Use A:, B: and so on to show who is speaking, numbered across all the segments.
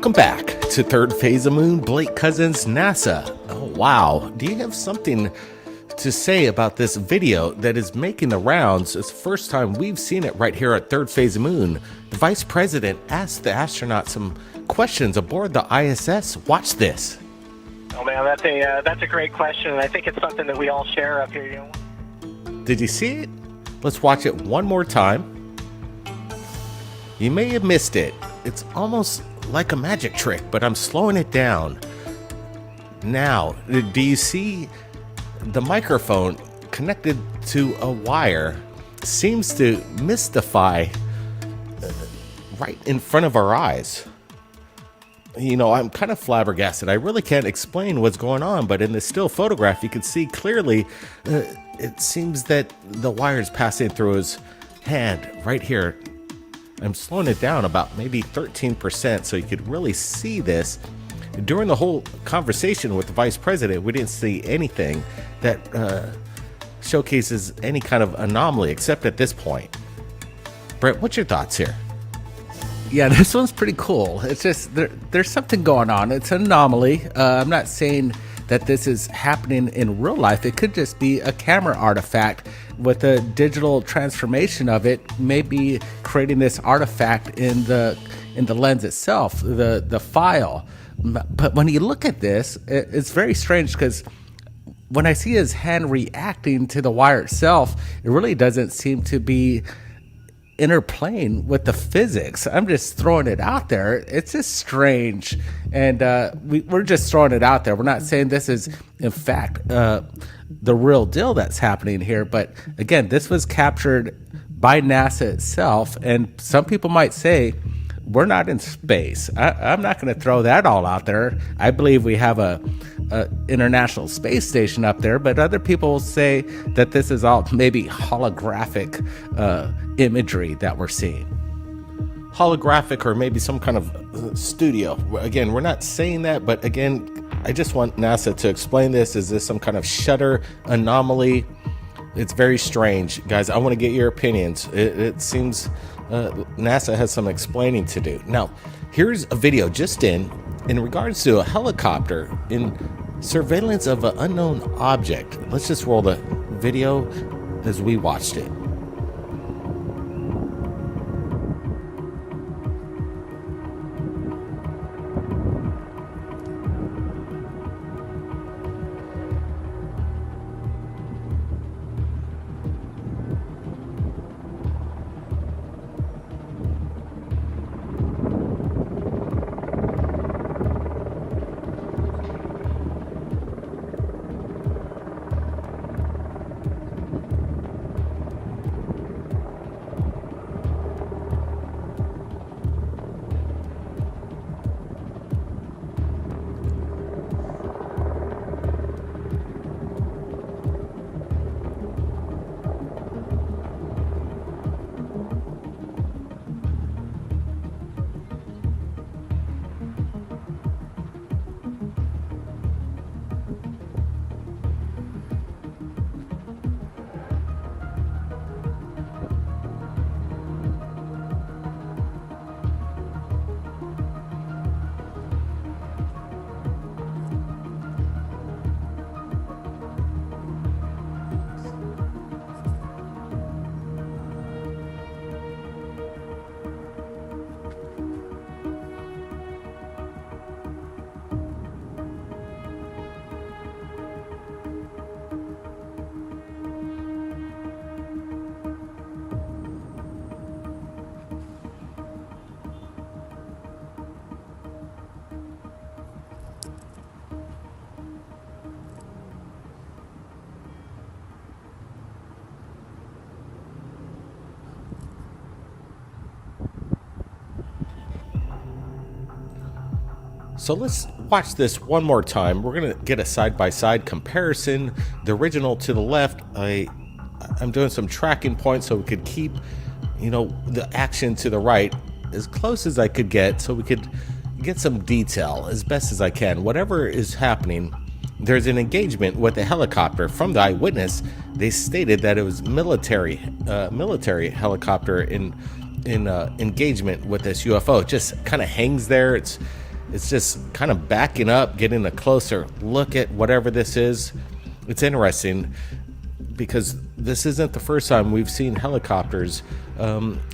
A: Welcome back to Third Phase of Moon, Blake Cousins, NASA. Oh, wow. Do you have something to say about this video that is making the rounds? It's the first time we've seen it right here at Third Phase of Moon. The Vice President asked the astronaut some questions aboard the ISS. Watch this.
B: Oh man, that's a great question, and I think it's something that we all share up here. You know?
A: Did you see it? Let's watch it one more time. You may have missed it. It's almost like a magic trick, but I'm slowing it down. Now, do you see the microphone connected to a wire seems to mystify right in front of our eyes? You know, I'm kind of flabbergasted. I really can't explain what's going on, but in the still photograph, you can see clearly it seems that the wire is passing through his hand right here. I'm slowing it down about maybe 13% so you could really see this. During the whole conversation with the Vice President, we didn't see anything that showcases any kind of anomaly except at this point. Brett, what's your thoughts here?
C: Yeah, this one's pretty cool. It's just there's something going on. It's an anomaly. I'm not saying that this is happening in real life. It could just be a camera artifact with a digital transformation of it, maybe creating this artifact in the lens itself, the file. But when you look at this, it's very strange because when I see his hand reacting to the wire itself, it really doesn't seem to be interplaying with the physics. I'm just throwing it out there. It's just strange, and we're just throwing it out there. We're not saying this is in fact the real deal that's happening here, but again, this was captured by NASA itself, and some people might say we're not in space. I'm not going to throw that all out there. I believe we have a international space station up there, but other people say that this is all maybe holographic imagery that we're seeing.
A: Holographic, or maybe some kind of studio. Again, we're not saying that, but again, I just want NASA to explain this. Is this some kind of shutter anomaly? It's very strange. Guys, I want to get your opinions. It seems NASA has some explaining to do. Now, here's a video just in regards to a helicopter in surveillance of an unknown object. Let's just roll the video as we watched it. So let's watch this one more time. We're going to get a side-by-side comparison. The original to the left, I'm doing some tracking points so we could keep, the action to the right as close as I could get so we could get some detail as best as I can. Whatever is happening, there's an engagement with a helicopter. From the eyewitness, they stated that it was military helicopter in engagement with this UFO. It just kind of hangs there. It's It's just kind of backing up, getting a closer look at whatever this is. It's interesting because this isn't the first time we've seen helicopters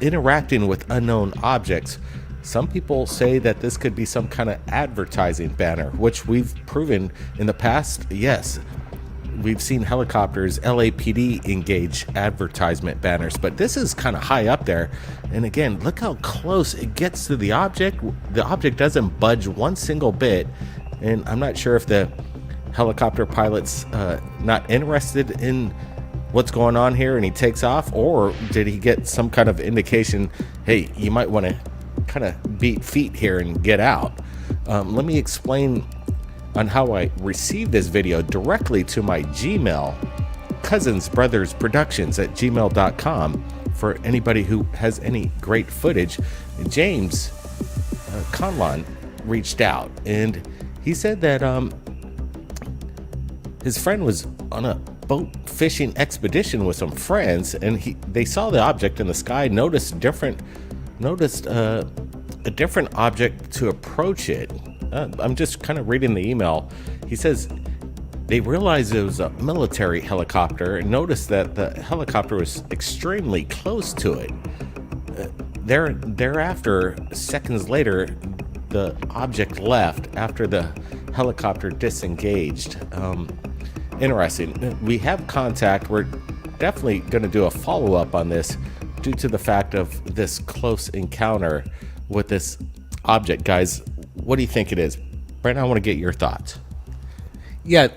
A: interacting with unknown objects. Some people say that this could be some kind of advertising banner, which we've proven in the past. Yes, we've seen helicopters, LAPD engage advertisement banners, but this is kind of high up there. And again, look how close it gets to the object. The object doesn't budge one single bit. And I'm not sure if the helicopter pilot's not interested in what's going on here and he takes off, or did he get some kind of indication, hey, you might want to kind of beat feet here and get out. Let me explain on how I received this video directly to my Gmail, cousinsbrothersproductions@gmail.com, for anybody who has any great footage. James Conlon reached out and he said that his friend was on a boat fishing expedition with some friends, and they saw the object in the sky, noticed a different object to approach it. I'm just kind of reading the email. He says they realized it was a military helicopter and noticed that the helicopter was extremely close to it. Thereafter, seconds later, the object left after the helicopter disengaged. Interesting. We have contact. We're definitely going to do a follow-up on this due to the fact of this close encounter with this object. Guys, what do you think it is? Brandon, I want to get your thoughts.
C: Yeah,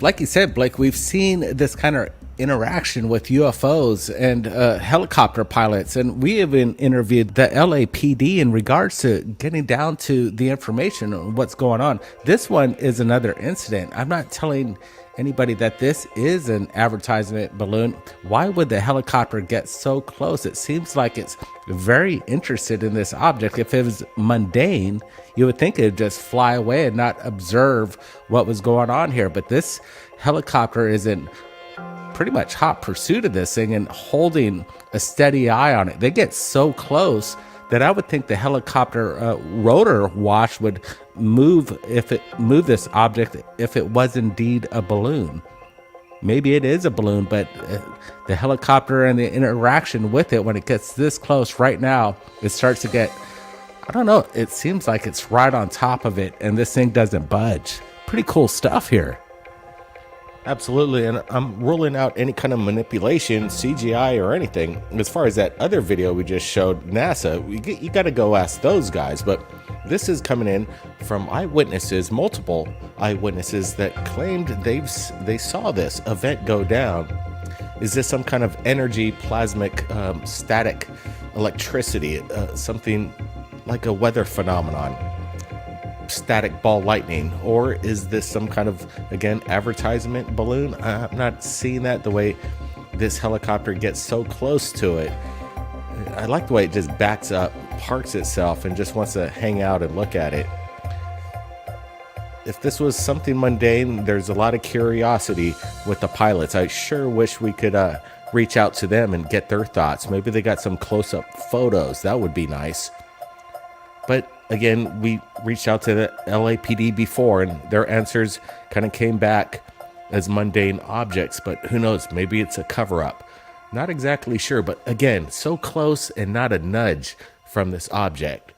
C: like you said, Blake, we've seen this kind of interaction with UFOs and helicopter pilots, and we even interviewed the LAPD in regards to getting down to the information on what's going on. This one is another incident. I'm not telling anybody that this is an advertisement balloon. Why would the helicopter get so close? It seems like it's very interested in this object. If it was mundane, you would think it'd just fly away and not observe what was going on here. But this helicopter is in pretty much hot pursuit of this thing and holding a steady eye on it. They get so close that I would think the helicopter rotor wash would move this object if it was indeed a balloon. Maybe it is a balloon, but the helicopter and the interaction with it, when it gets this close right now, it starts to get, I don't know, it seems like it's right on top of it and this thing doesn't budge. Pretty cool stuff here.
A: Absolutely, and I'm ruling out any kind of manipulation, CGI or anything. As far as that other video we just showed, NASA, you got to go ask those guys. But this is coming in from eyewitnesses, multiple eyewitnesses that claimed they saw this event go down. Is this some kind of energy, plasmic, static electricity, something like a weather phenomenon? Static ball lightning, or is this some kind of, again, advertisement balloon? I'm not seeing that the way this helicopter gets so close to it. I like the way it just backs up, parks itself, and just wants to hang out and look at it. If this was something mundane, there's a lot of curiosity with the pilots. I sure wish we could reach out to them and get their thoughts. Maybe they got some close-up photos. That would be nice. But again, we reached out to the LAPD before, and their answers kind of came back as mundane objects. But who knows? Maybe it's a cover-up. Not exactly sure, but again, so close and not a nudge from this object.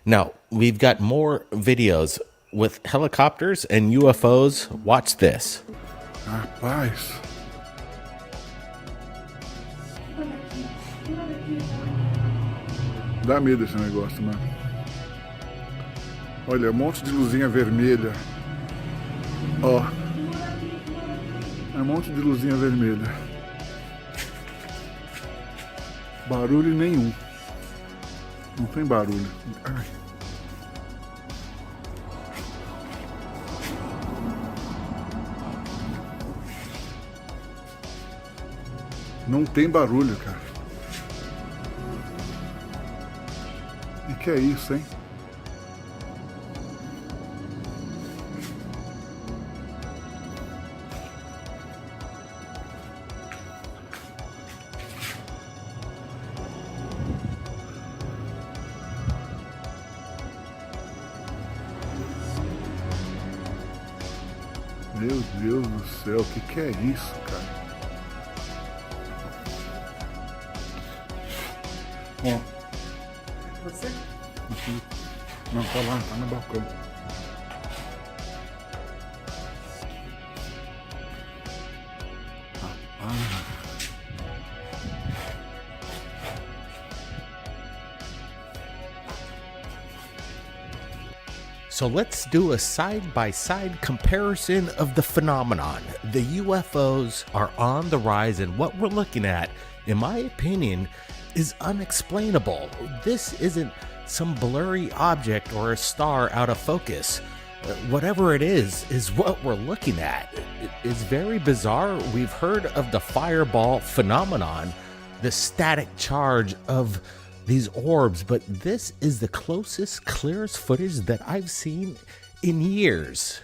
A: Now, we've got more videos with helicopters and UFOs. Watch this.
D: Rapaz. Dá medo esse negócio, mano. Olha, um monte de luzinha vermelha. Ó. É um monte de luzinha vermelha. Barulho nenhum. Não tem barulho. Ai. Não tem barulho, cara. E que é isso, hein? Meu Deus do céu, o que é isso, cara? Ó. Você? Aqui. Não, tá lá, tá no balcão.
A: So let's do a side-by-side comparison of the phenomenon. The UFOs are on the rise, and what we're looking at, in my opinion, is unexplainable. This isn't some blurry object or a star out of focus. Whatever it is what we're looking at. It's very bizarre. We've heard of the fireball phenomenon, the static charge of these orbs, but this is the closest, clearest footage that I've seen in years.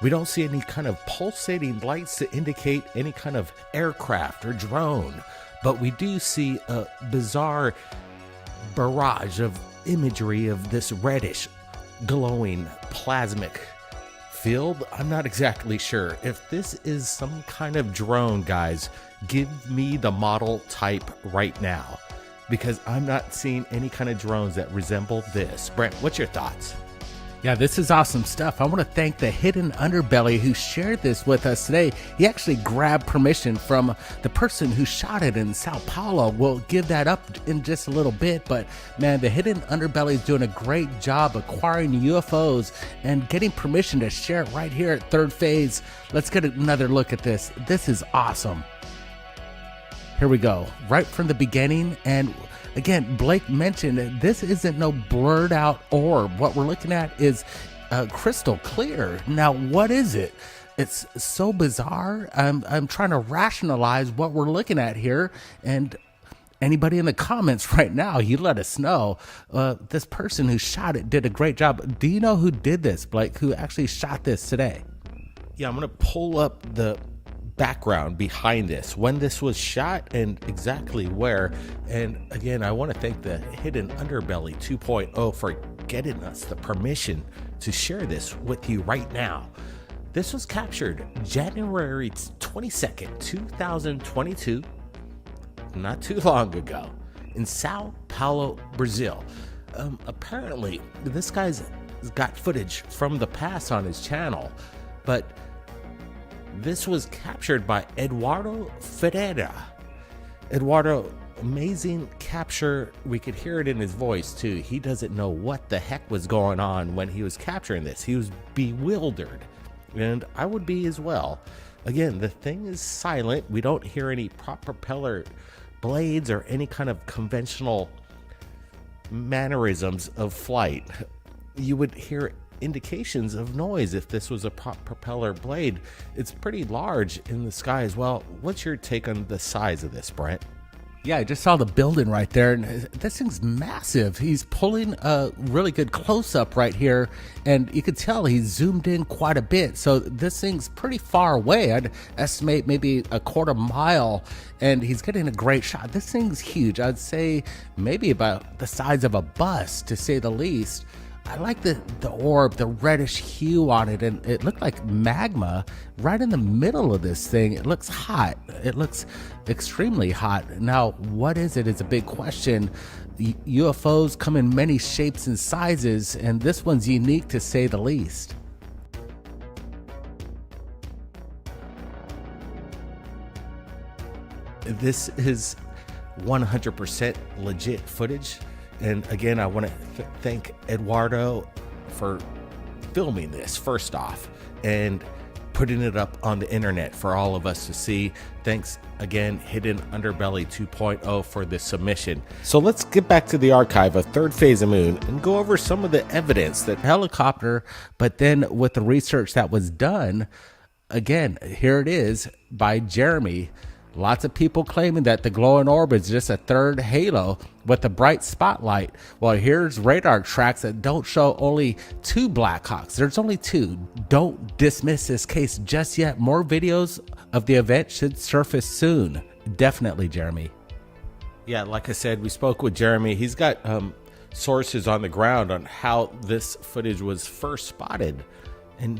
A: We don't see any kind of pulsating lights to indicate any kind of aircraft or drone, but we do see a bizarre barrage of imagery of this reddish, glowing, plasmic field. I'm not exactly sure. If this is some kind of drone, guys, give me the model type right now, because I'm not seeing any kind of drones that resemble this. Brent, what's your thoughts?
C: Yeah, this is awesome stuff. I want to thank the Hidden Underbelly who shared this with us today. He actually grabbed permission from the person who shot it in Sao Paulo. We'll give that up in just a little bit, but man, the Hidden Underbelly is doing a great job acquiring UFOs and getting permission to share it right here at Third Phase. Let's get another look at this. This is awesome. Here we go, right from the beginning. And again, Blake mentioned this isn't no blurred out orb. What we're looking at is crystal clear. Now, what is it? It's so bizarre. I'm trying to rationalize what we're looking at here. And anybody in the comments right now, you let us know. This person who shot it did a great job. Do you know who did this, Blake, who actually shot this today?
A: Yeah, I'm going to pull up the background behind this, when this was shot and exactly where. And again, I want to thank the Hidden Underbelly 2.0 for getting us the permission to share this with you right now. This was captured January 22nd, 2022, not too long ago, in Sao Paulo, Brazil. Apparently, this guy's got footage from the past on his channel, but this was captured by Eduardo Ferreira. Eduardo, amazing capture. We could hear it in his voice too. He doesn't know what the heck was going on when he was capturing this. He was bewildered, and I would be as well. Again, the thing is silent. We don't hear any prop propeller blades or any kind of conventional mannerisms of flight. You would hear indications of noise if this was a propeller blade. It's pretty large in the sky as well. What's your take on the size of this, Brent?
C: Yeah, I just saw the building right there, and this thing's massive. He's pulling a really good close-up right here, and you could tell he's zoomed in quite a bit. So this thing's pretty far away. I'd estimate maybe a quarter mile, and he's getting a great shot. This thing's huge. I'd say maybe about the size of a bus, to say the least. I like the orb, the reddish hue on it, and it looked like magma right in the middle of this thing. It looks hot. It looks extremely hot. Now, what is it is a big question. UFOs come in many shapes and sizes, and this one's unique to say the least.
A: This is 100% legit footage. And again, I want to thank Eduardo for filming this first off and putting it up on the internet for all of us to see. Thanks again, Hidden Underbelly 2.0, for this submission. So let's get back to the archive of Third Phase of Moon and go over some of the evidence that
C: Helicopter, but then with the research that was done, again, here it is by Jeremy. Lots of people claiming that the glowing orb is just a third halo with a bright spotlight. Well, here's radar tracks that don't show only 2 Blackhawks. There's only 2. Don't dismiss this case just yet. More videos of the event should surface soon. Definitely, Jeremy.
A: Yeah, like I said, we spoke with Jeremy. He's got sources on the ground on how this footage was first spotted. And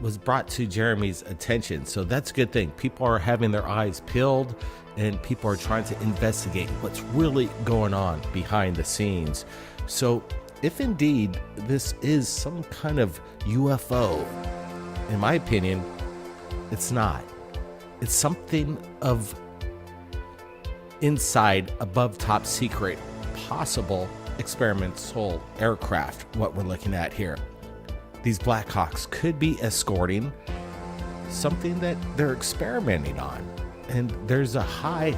A: was brought to Jeremy's attention. So that's a good thing. People are having their eyes peeled and people are trying to investigate what's really going on behind the scenes. So if indeed this is some kind of UFO, in my opinion, it's not. It's something of inside, above top secret, possible experimental aircraft, what we're looking at here. These Black Hawks could be escorting something that they're experimenting on. And there's a high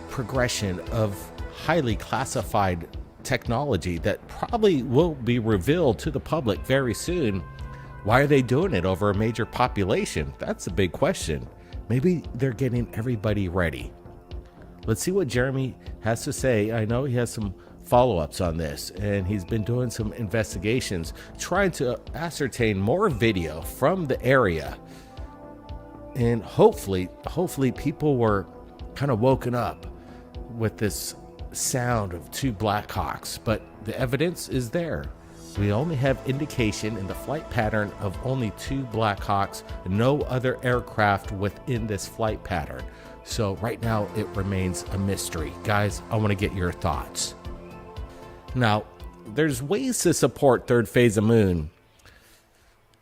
A: progression of highly classified technology that probably will be revealed to the public very soon. Why are they doing it over a major population? That's a big question. Maybe they're getting everybody ready. Let's see what Jeremy has to say. I know he has some follow-ups on this, and he's been doing some investigations, trying to ascertain more video from the area. And hopefully people were kind of woken up with this sound of two Black Hawks, but the evidence is there. We only have indication in the flight pattern of only two Black Hawks, no other aircraft within this flight pattern. So right now it remains a mystery. Guys, I want to get your thoughts. Now, there's ways to support Third Phase of Moon.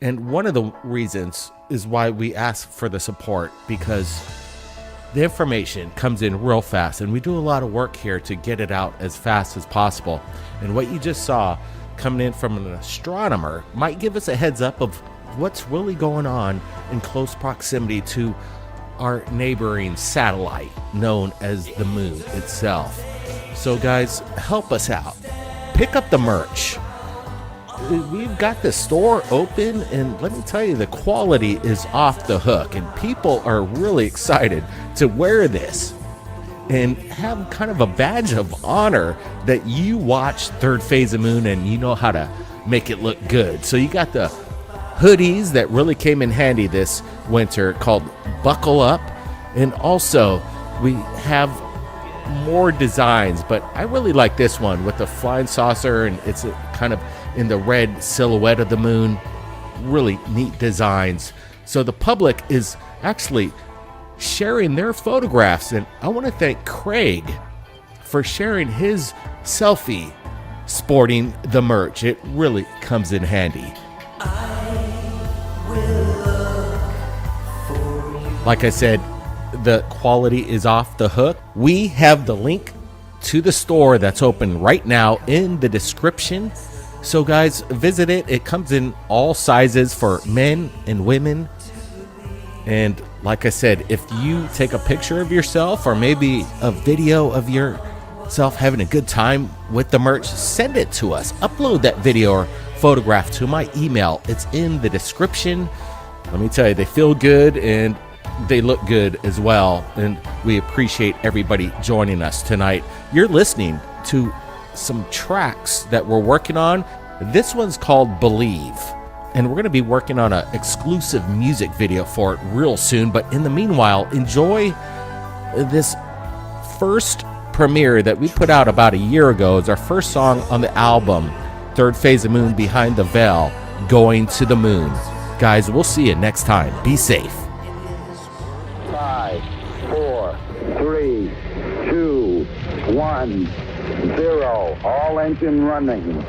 A: And one of the reasons is why we ask for the support, because the information comes in real fast and we do a lot of work here to get it out as fast as possible. And what you just saw coming in from an astronomer might give us a heads up of what's really going on in close proximity to our neighboring satellite known as the moon itself. So guys, help us out. Pick up the merch. We've got the store open, and let me tell you, the quality is off the hook, and people are really excited to wear this and have kind of a badge of honor that you watch Third Phase of Moon and you know how to make it look good. So you got the hoodies that really came in handy this winter called Buckle Up, and also we have more designs, but I really like this one with the flying saucer, and it's kind of in the red silhouette of the moon. Really neat designs. So the public is actually sharing their photographs, and I want to thank Craig for sharing his selfie sporting the merch. It really comes in handy. Like I said, the quality is off the hook. We have the link to the store that's open right now in the description. So guys, visit it. It comes in all sizes for men and women. And like I said, if you take a picture of yourself or maybe a video of yourself having a good time with the merch, send it to us. Upload that video or photograph to my email. It's in the description. Let me tell you, they feel good and they look good as well. And we appreciate everybody joining us tonight. You're listening to some tracks that we're working on. This one's called Believe, and we're going to be working on an exclusive music video for it real soon. But in the meanwhile, enjoy this first premiere that we put out about a year ago. It's our first song on the album, Third Phase of Moon, Behind the Veil, Going to the Moon. Guys, we'll see you next time. Be safe.
E: 5, 4, 3, 2, 1, 0. All engine running.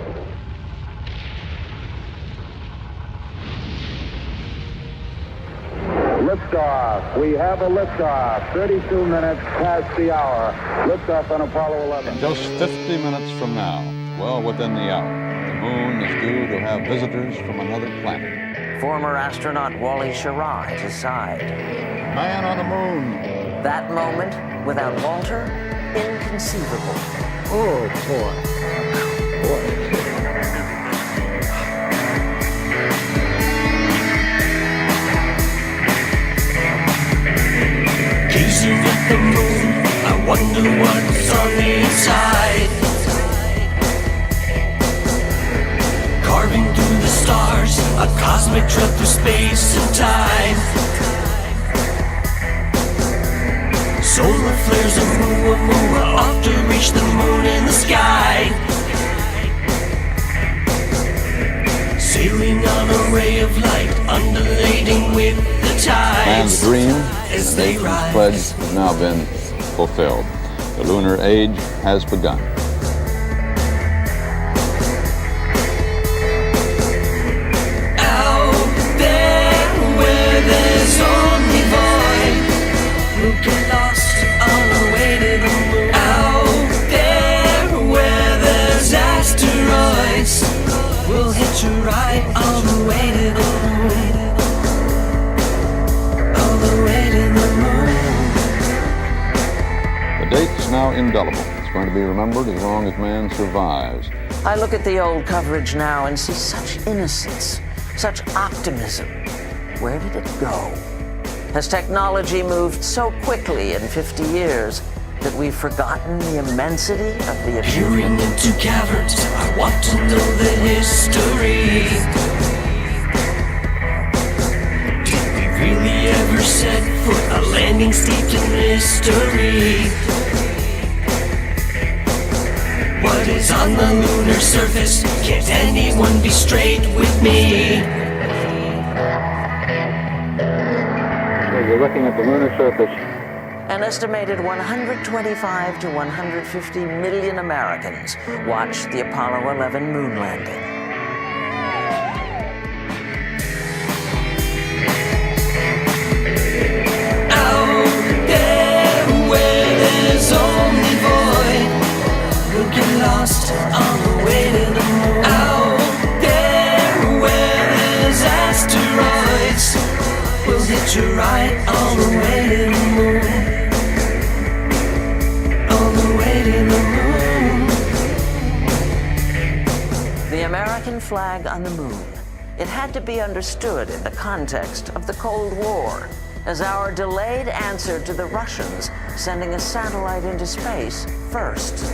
E: Liftoff. We have a liftoff. 32 minutes past the hour. Liftoff on Apollo 11.
F: Just 50 minutes from now, well within the hour, the moon is due to have visitors from another planet.
G: Former astronaut Wally Schirra at his side.
F: Man on the moon.
G: That moment, without Walter, inconceivable.
E: Oh, boy.
H: Gazing at the moon, I wonder what's on the inside. Carving through the stars, a cosmic trip through space and time. Solar flares of Muamua off to reach the moon in the sky. Sailing on a ray of light under
F: dream, and the nation's pledge has now been fulfilled. The lunar age has begun.
H: Out there where there's only void, we'll get lost on the way to the moon. Out there where there's asteroids, we'll hitch a ride all the way to the moon. All the way to the moon.
F: The date is now indelible. It's going to be remembered as long as man survives.
G: I look at the old coverage now and see such innocence, such optimism. Where did it go? Has technology moved so quickly in 50 years that we've forgotten the immensity of the
H: Peering
G: achievement?
H: into caverns, I want to know the history. Did we really ever set foot? A landing steeped in mystery. What is on the lunar surface? Can't anyone be straight with me?
F: So you're looking at the lunar surface.
G: An estimated 125 to 150 million Americans watched the Apollo 11 moon landing.
H: Out there where there's only void, we'll get lost on the way to the moon. Out there where there's asteroids, we'll hitch a ride all the way to the moon. All the way to the moon.
G: The American flag on the moon. It had to be understood in the context of the Cold War as our delayed answer to the Russians sending a satellite into space first.